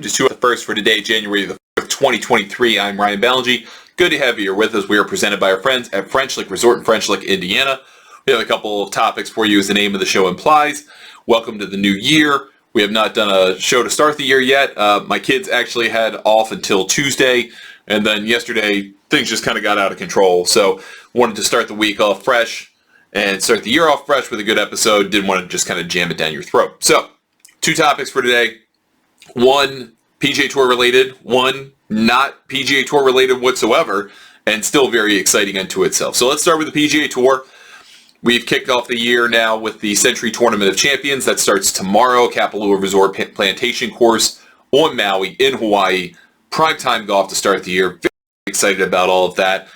Just the first for today, January the 4th, 2023. I'm Ryan Ballingy. Good to have you here with us. We are presented by our friends at French Lick Resort in French Lick, Indiana. We have a couple of topics for you, as the name of the show implies. Welcome to the new year. We have not done a show to start the year yet. My kids actually had off until Tuesday, and then yesterday things just kind of got out of control. So wanted to start the week off fresh and start the year off fresh with a good episode. Didn't want to just kind of jam it down your throat. So, two topics for today. One PGA Tour related, one not PGA Tour related whatsoever, and still very exciting unto itself. So let's start with the PGA Tour. We've kicked off the year now with the Century Tournament of Champions. That starts tomorrow. Kapalua Resort Plantation Course on Maui in Hawaii. Primetime golf to start the year. Very excited about all of that.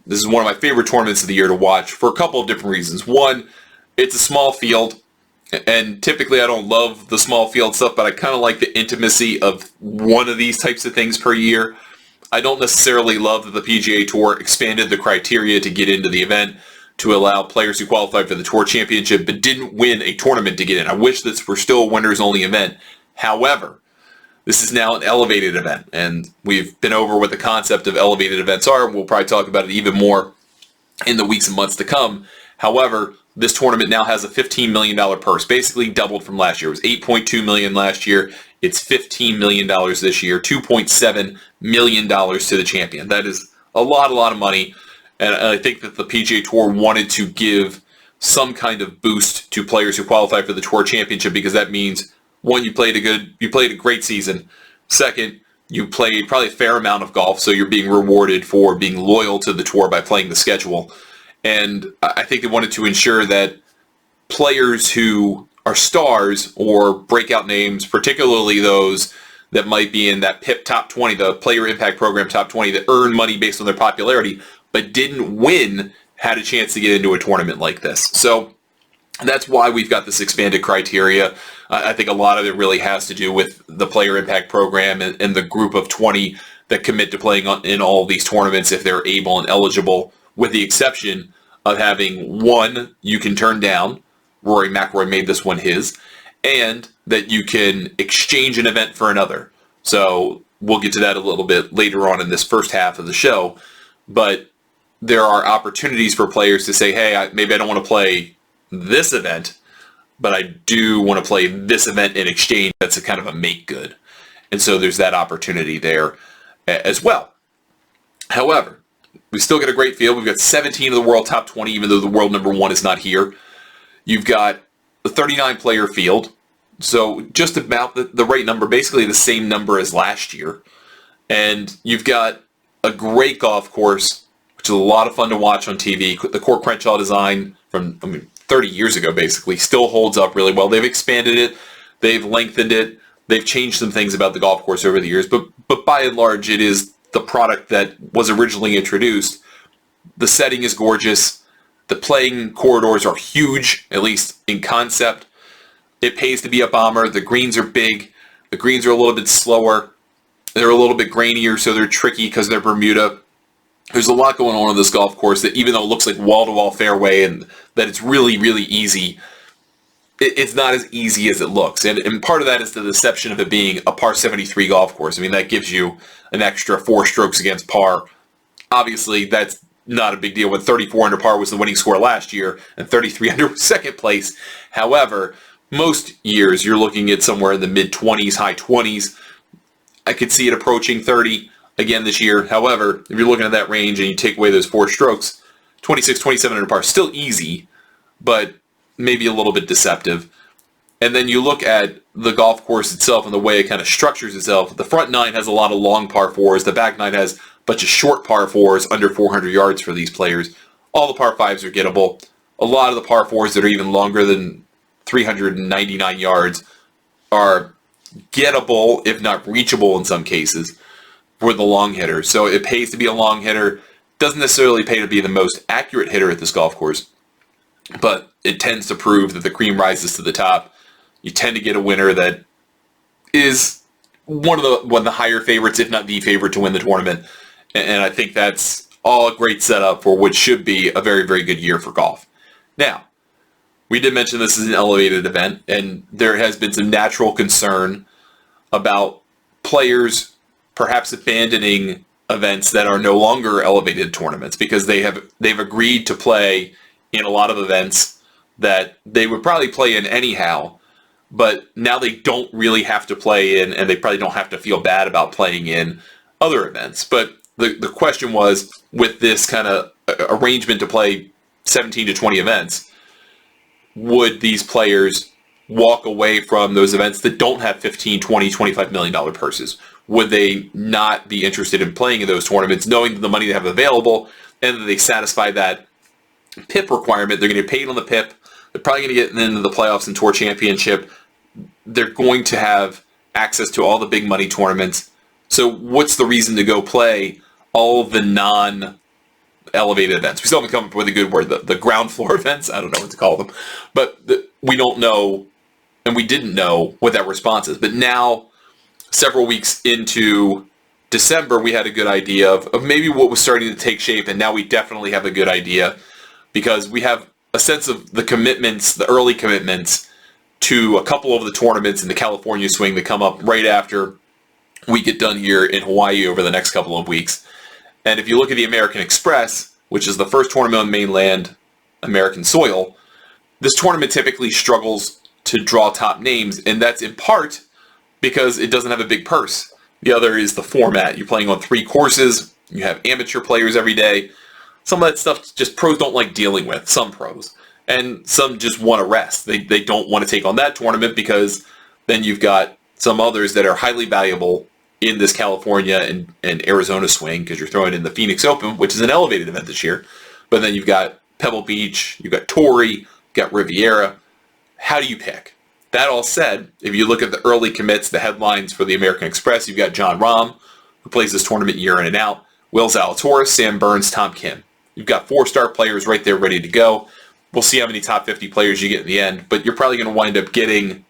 This is one of my favorite tournaments of the year to watch for a couple of different reasons. One, it's a small field. And typically I don't love the small field stuff, but I kind of like the intimacy of one of these types of things per year. I don't necessarily love that the PGA Tour expanded the criteria to get into the event to allow players who qualified for the Tour Championship but didn't win a tournament to get in. I wish this were still a winners-only event. However, this is now an elevated event, and we've been over what the concept of elevated events are. We'll probably talk about it even more in the weeks and months to come. However, this tournament now has a $15 million purse, basically doubled from last year. It was $8.2 million last year. It's $15 million this year, $2.7 million to the champion. That is a lot of money. And I think that the PGA Tour wanted to give some kind of boost to players who qualify for the Tour Championship, because that means, one, you played a great season. Second, you played probably a fair amount of golf, so you're being rewarded for being loyal to the tour by playing the schedule. And I think they wanted to ensure that players who are stars or breakout names, particularly those that might be in that PIP top 20, the Player Impact Program top 20, that earn money based on their popularity, but didn't win, had a chance to get into a tournament like this. So that's why we've got this expanded criteria. I think a lot of it really has to do with the Player Impact Program and the group of 20 that commit to playing in all these tournaments if they're able and eligible, with the exception of having one you can turn down. Rory McIlroy made this one his, and that you can exchange an event for another. So we'll get to that a little bit later on in this first half of the show. But there are opportunities for players to say, hey, maybe I don't want to play this event, but I do want to play this event in exchange. That's a kind of a make good. And so there's that opportunity there as well. However, we still get a great field. We've got 17 of the world top 20, even though the world number one is not here. You've got the 39-player field, so just about the right number, basically the same number as last year. And you've got a great golf course, which is a lot of fun to watch on TV. The Court Crenshaw design from 30 years ago, basically, still holds up really well. They've expanded it. They've lengthened it. They've changed some things about the golf course over the years. But by and large, it is the product that was originally introduced. The setting is gorgeous. The playing corridors are huge, at least in concept. It pays to be a bomber. The greens are big. The greens are a little bit slower. They're a little bit grainier, so they're tricky because they're Bermuda. There's a lot going on this golf course that, even though it looks like wall-to-wall fairway and that it's really, really easy, it's not as easy as it looks. And part of that is the deception of it being a par 73 golf course. I mean, that gives you an extra 4 strokes against par. Obviously, that's not a big deal when 34 under par was the winning score last year and 33 under was second place. However, most years you're looking at somewhere in the mid-20s, high 20s. I could see it approaching 30 again this year. However, if you're looking at that range and you take away those 4 strokes, 26, 27 under par, still easy, but maybe a little bit deceptive. And then you look at the golf course itself and the way it kind of structures itself. The front 9 has a lot of long par 4s. The back 9 has a bunch of short par 4s, under 400 yards for these players. All the par 5s are gettable. A lot of the par 4s that are even longer than 399 yards are gettable, if not reachable in some cases, for the long hitters. So it pays to be a long hitter. Doesn't necessarily pay to be the most accurate hitter at this golf course, but it tends to prove that the cream rises to the top. You tend to get a winner that is one of the higher favorites, if not the favorite, to win the tournament. And I think that's all a great setup for what should be a very, very good year for golf. Now, we did mention this is an elevated event, and there has been some natural concern about players perhaps abandoning events that are no longer elevated tournaments because they've agreed to play in a lot of events that they would probably play in anyhow, but now they don't really have to play in, and they probably don't have to feel bad about playing in other events. But the question was, with this kind of arrangement to play 17 to 20 events, would these players walk away from those events that don't have 15, 20, $25 million purses? Would they not be interested in playing in those tournaments, knowing the money they have available, and that they satisfy that PIP requirement? They're going to get paid on the PIP. They're probably going to get into the playoffs and tour championship. They're going to have access to all the big money tournaments. So what's the reason to go play all the non-elevated events? We still haven't come up with a good word, the ground floor events. I don't know what to call them. But we don't know, and we didn't know what that response is. But now, several weeks into December, we had a good idea of maybe what was starting to take shape, and now we definitely have a good idea because we have a sense of the commitments, the early commitments to a couple of the tournaments in the California swing that come up right after we get done here in Hawaii over the next couple of weeks. And if you look at the American Express, which is the first tournament on mainland American soil, this tournament typically struggles to draw top names, and that's in part because it doesn't have a big purse. The other is the format. You're playing on 3 courses. You have amateur players every day. Some of that stuff just pros don't like dealing with, some pros. And some just want to rest. They don't want to take on that tournament because then you've got some others that are highly valuable in this California and Arizona swing because you're throwing in the Phoenix Open, which is an elevated event this year. But then you've got Pebble Beach, you've got Torrey, you've got Riviera. How do you pick? That all said, if you look at the early commits, the headlines for the American Express, you've got Jon Rahm, who plays this tournament year in and out, Will Zalatoris, Sam Burns, Tom Kim. You've got 4-star players right there ready to go. We'll see how many top 50 players you get in the end, but you're probably going to wind up getting,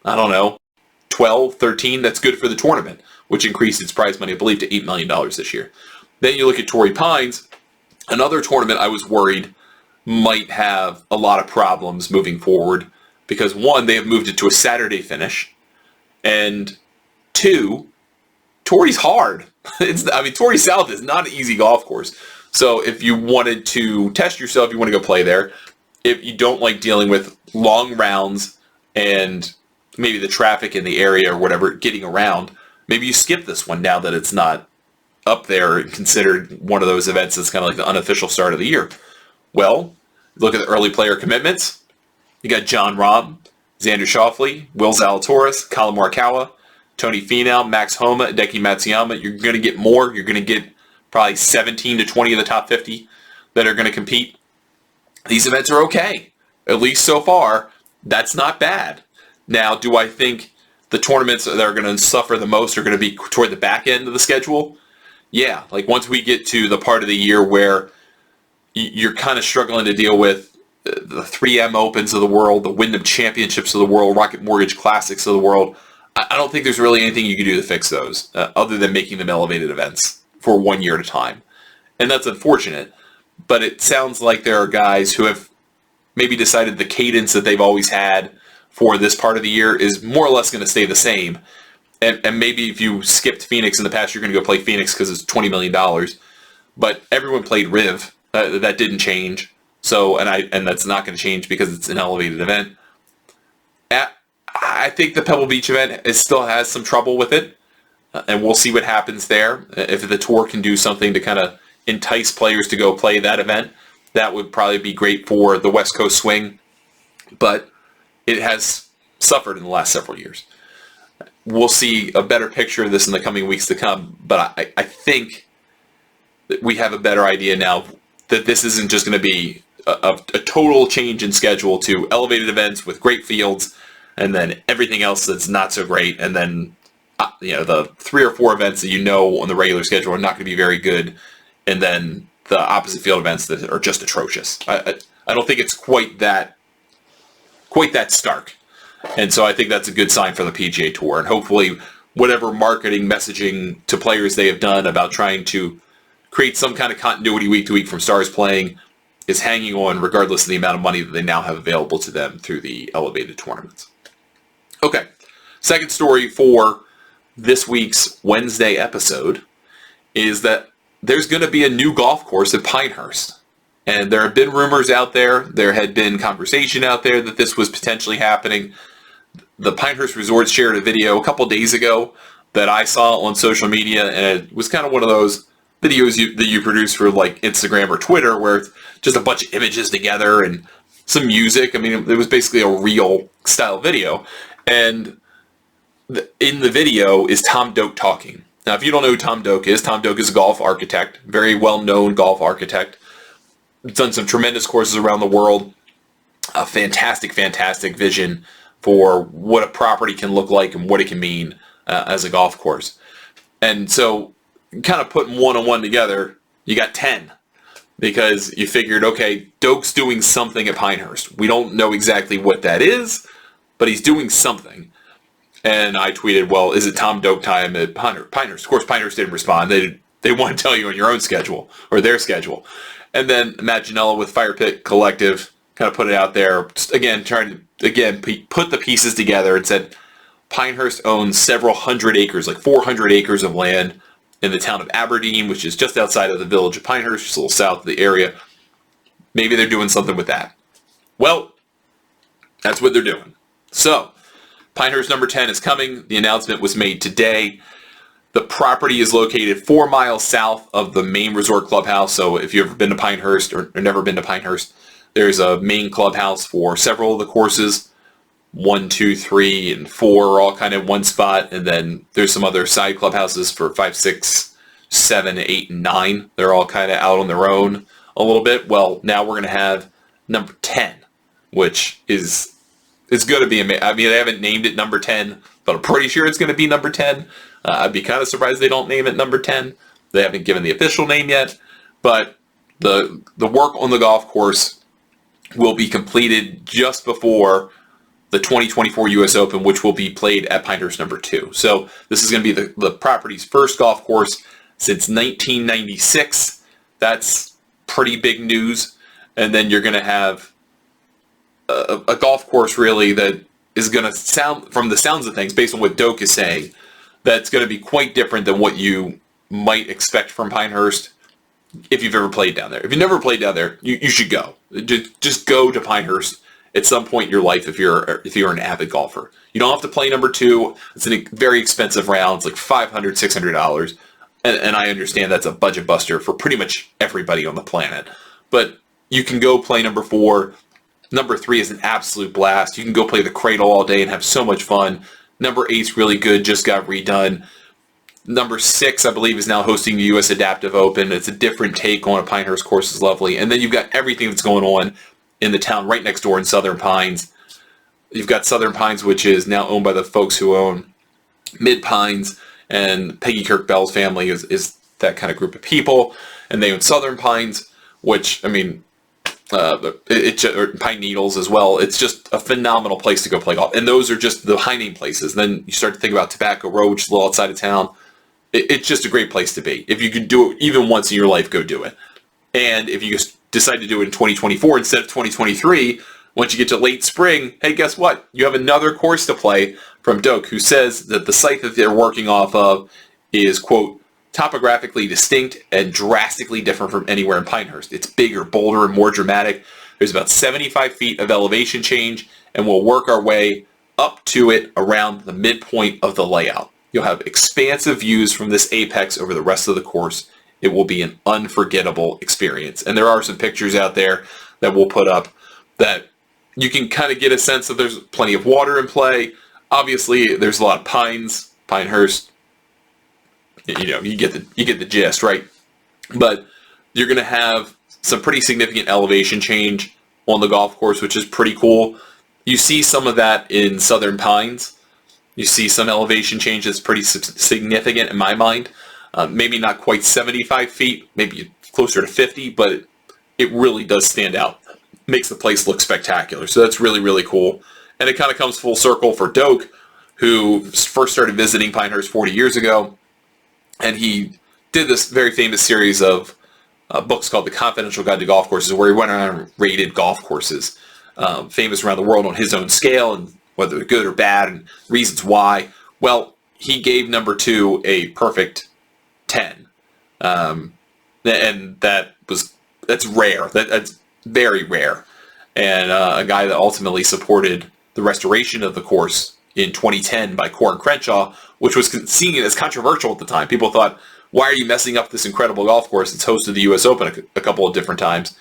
12, 13. That's good for the tournament, which increased its prize money, I believe, to $8 million this year. Then you look at Torrey Pines, another tournament I was worried might have a lot of problems moving forward because, one, they have moved it to a Saturday finish, and 2, Torrey's hard. Torrey South is not an easy golf course. So if you wanted to test yourself, you want to go play there. If you don't like dealing with long rounds and maybe the traffic in the area or whatever, getting around, maybe you skip this one now that it's not up there and considered one of those events that's kind of like the unofficial start of the year. Well, look at the early player commitments. You got Jon Rahm, Xander Schauffele, Will Zalatoris, Colin Morikawa, Tony Finau, Max Homa, Hideki Matsuyama. You're going to get more. You're going to get probably 17 to 20 of the top 50 that are going to compete. These events are okay. At least so far, that's not bad. Now, do I think the tournaments that are going to suffer the most are going to be toward the back end of the schedule? Yeah, like once we get to the part of the year where you're kind of struggling to deal with the 3M Opens of the world, the Wyndham Championships of the world, Rocket Mortgage Classics of the world, I don't think there's really anything you can do to fix those other than making them elevated events for 1 year at a time. And that's unfortunate, but it sounds like there are guys who have maybe decided the cadence that they've always had for this part of the year is more or less going to stay the same. And maybe if you skipped Phoenix in the past, you're going to go play Phoenix because it's $20 million. But everyone played Riv. That didn't change. So, and that's not going to change because it's an elevated event. I think the Pebble Beach event still has some trouble with it. And we'll see what happens there. If the tour can do something to kind of entice players to go play that event, that would probably be great for the West Coast swing. But it has suffered in the last several years. We'll see a better picture of this in the coming weeks to come. But I think that we have a better idea now that this isn't just going to be a total change in schedule to elevated events with great fields and then everything else that's not so great. And then the 3 or 4 events that on the regular schedule are not going to be very good, and then the opposite field events that are just atrocious. I don't think it's quite that stark, and so I think that's a good sign for the PGA Tour, and hopefully whatever marketing messaging to players they have done about trying to create some kind of continuity week to week from stars playing is hanging on regardless of the amount of money that they now have available to them through the elevated tournaments. Okay, second story for this week's Wednesday episode is that there's going to be a new golf course at Pinehurst. And there have been rumors out there. There had been conversation out there that this was potentially happening. The Pinehurst Resort shared a video a couple days ago that I saw on social media, and it was kind of one of those videos that you produce for like Instagram or Twitter, where it's just a bunch of images together and some music. I mean, it was basically a reel style video. And in the video is Tom Doak talking. Now, if you don't know who Tom Doak is a golf architect, very well-known golf architect. Done some tremendous courses around the world. A fantastic, fantastic vision for what a property can look like and what it can mean as a golf course. And so, kind of putting one on one together, you got 10. Because you figured, okay, Doak's doing something at Pinehurst. We don't know exactly what that is, but he's doing something. And I tweeted, well, is it Tom Doak time at Pinehurst? Of course, Pinehurst didn't respond. They want to tell you on your own schedule, or their schedule. And then Matt Janella with Fire Pit Collective kind of put it out there, just again, trying to, put the pieces together and said, Pinehurst owns several hundred acres, like 400 acres of land in the town of Aberdeen, which is just outside of the village of Pinehurst, just a little south of the area. Maybe they're doing something with that. Well, that's what they're doing. So, Pinehurst number 10 is coming. The announcement was made today. The property is located 4 miles south of the main resort clubhouse. So if you've ever been to Pinehurst or never been to Pinehurst, there's a main clubhouse for several of the courses. 1, 2, 3, and 4 are all kind of one spot. And then there's some other side clubhouses for 5, 6, 7, 8, and 9. They're all kind of out on their own a little bit. Well, now we're going to have number 10, which is... It's going to be amazing. I mean, they haven't named it number 10, but I'm pretty sure it's going to be number 10. I'd be kind of surprised they don't name it number 10. They haven't given the official name yet, but the work on the golf course will be completed just before the 2024 U.S. Open, which will be played at Pinehurst number 2. So this is going to be the property's first golf course since 1996. That's pretty big news. And then you're going to have a golf course really that is going to sound, from the sounds of things, based on what Doak is saying, that's going to be quite different than what you might expect from Pinehurst if you've ever played down there. If you've never played down there, you should go. Just go to Pinehurst at some point in your life if you're an avid golfer. You don't have to play number 2. It's a very expensive round. It's like $500, $600. And I understand that's a budget buster for pretty much everybody on the planet. But you can go play number 4. Number 3 is an absolute blast. You can go play the Cradle all day and have so much fun. Number 8's really good, just got redone. Number 6, I believe, is now hosting the U.S. Adaptive Open. It's a different take on a Pinehurst course. Is lovely. And then you've got everything that's going on in the town right next door in Southern Pines. You've got Southern Pines, which is now owned by the folks who own Mid Pines, and Peggy Kirk Bell's family is that kind of group of people. And they own Southern Pines, which, I mean... or Pine Needles as well. It's just a phenomenal place to go play golf. And those are just the high name places. Then you start to think about Tobacco Road, which is a little outside of town. It's just a great place to be. If you can do it even once in your life, go do it. And if you decide to do it in 2024 instead of 2023, once you get to late spring, hey, guess what? You have another course to play from Doak, who says that the site that they're working off of is, quote, topographically distinct and drastically different from anywhere in Pinehurst. It's bigger, bolder, and more dramatic. There's about 75 feet of elevation change, and we'll work our way up to it around the midpoint of the layout. You'll have expansive views from this apex over the rest of the course. It will be an unforgettable experience. And there are some pictures out there that we'll put up that you can kind of get a sense that there's plenty of water in play. Obviously, there's a lot of pines, Pinehurst. You know, you get the gist, right? But you're going to have some pretty significant elevation change on the golf course, which is pretty cool. You see some of that in Southern Pines. You see some elevation change that's pretty significant in my mind. Maybe not quite 75 feet, maybe closer to 50, but it really does stand out. Makes the place look spectacular. So that's really, really cool. And it kind of comes full circle for Doak, who first started visiting Pinehurst 40 years ago. And he did this very famous series of books called The Confidential Guide to Golf Courses, where he went around and rated golf courses, famous around the world on his own scale, and whether they're good or bad, and reasons why. Well, he gave number 2 a perfect 10. And that's rare. That's very rare. And a guy that ultimately supported the restoration of the course in 2010 by Coore and Crenshaw, which was seen as controversial at the time. People thought, why are you messing up this incredible golf course that's hosted the U.S. Open a couple of different times?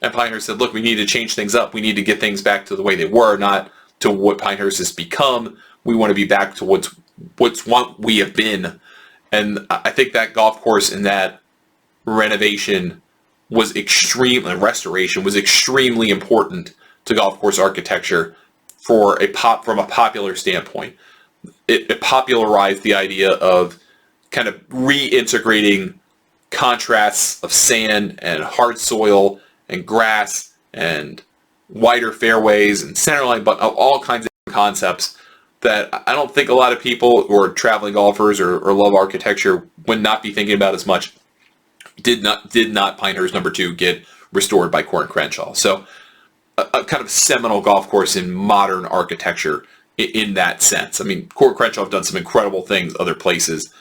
And Pinehurst said, look, we need to change things up. We need to get things back to the way they were, not to what Pinehurst has become. We want to be back to what we have been. And I think that golf course and that restoration was extremely important to golf course architecture from a popular standpoint. It popularized the idea of kind of reintegrating contrasts of sand and hard soil and grass and wider fairways and centerline, but all kinds of concepts that I don't think a lot of people who are traveling golfers or love architecture would not be thinking about as much. Did not Pinehurst number 2 get restored by Coore and Crenshaw? So a kind of seminal golf course in modern architecture in that sense. I mean, Coore and Crenshaw have done some incredible things other places,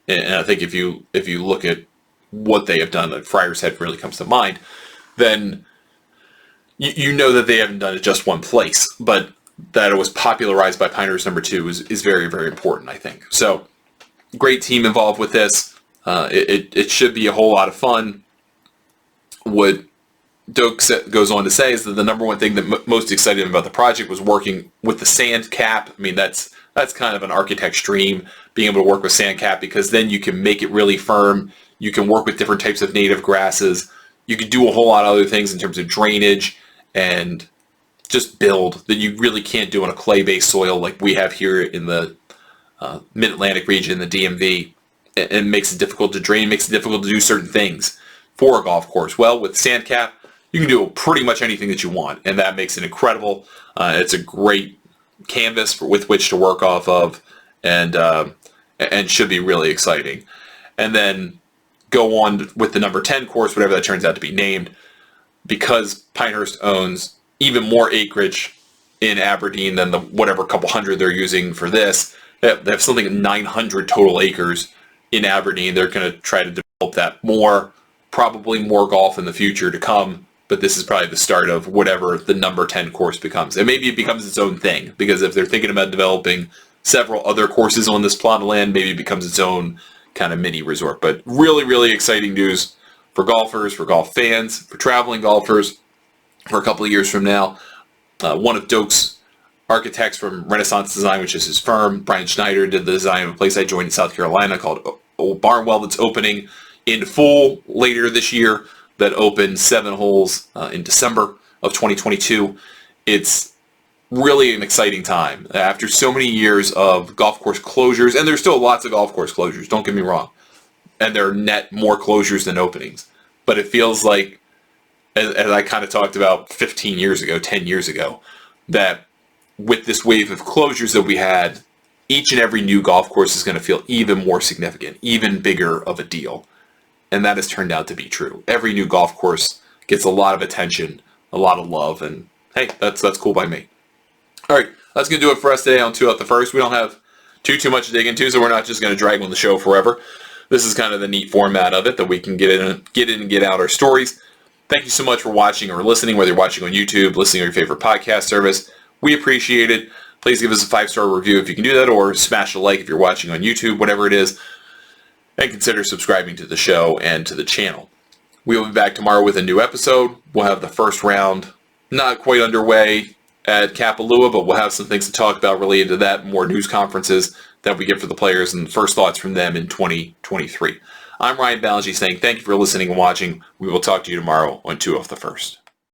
and I think if you look at what they have done, like Friar's Head really comes to mind, then you know that they haven't done it just one place, but that it was popularized by Pinehurst number 2 is very, very important, I think. So great team involved with this. It should be a whole lot of fun. What Doak goes on to say is that the number one thing that most excited him about the project was working with the sand cap. I mean, that's kind of an architect's dream, being able to work with sand cap, because then you can make it really firm. You can work with different types of native grasses. You can do a whole lot of other things in terms of drainage and just build that you really can't do on a clay-based soil like we have here in the Mid-Atlantic region, the DMV. It makes it difficult to drain, makes it difficult to do certain things for a golf course. Well, with sand cap, you can do pretty much anything that you want, and that makes it incredible. It's a great canvas with which to work off of, and should be really exciting. And then go on with the number 10 course, whatever that turns out to be named, because Pinehurst owns even more acreage in Aberdeen than the whatever couple hundred they're using for this. They have something like 900 total acres in Aberdeen. They're going to try to develop that more, probably more golf in the future to come, but this is probably the start of whatever the number 10 course becomes. And maybe it becomes its own thing, because if they're thinking about developing several other courses on this plot of land, maybe it becomes its own kind of mini resort. But really, really exciting news for golfers, for golf fans, for traveling golfers for a couple of years from now. One of Doak's architects from Renaissance Design, which is his firm, Brian Schneider, did the design of a place I joined in South Carolina called Old Barnwell, that's opening in full later this year, that opened 7 holes in December of 2022. It's really an exciting time. After so many years of golf course closures, and there's still lots of golf course closures, don't get me wrong, and there are net more closures than openings, but it feels like, as I kind of talked about 15 years ago, 10 years ago, that with this wave of closures that we had, each and every new golf course is going to feel even more significant, even bigger of a deal. And that has turned out to be true. Every new golf course gets a lot of attention, a lot of love, and hey, that's cool by me. All right, that's going to do it for us today on 2 Out the First. We don't have too much to dig into, so we're not just going to drag on the show forever. This is kind of the neat format of it, that we can get in and get out our stories. Thank you so much for watching or listening, whether you're watching on YouTube, listening on your favorite podcast service. We appreciate it. Please give us a 5-star review if you can do that, or smash a like if you're watching on YouTube, whatever it is. And consider subscribing to the show and to the channel. We will be back tomorrow with a new episode. We'll have the first round not quite underway at Kapalua, but we'll have some things to talk about related to that, more news conferences that we get for the players and first thoughts from them in 2023. I'm Ryan Ballingy saying thank you for listening and watching. We will talk to you tomorrow on 2 Off the First.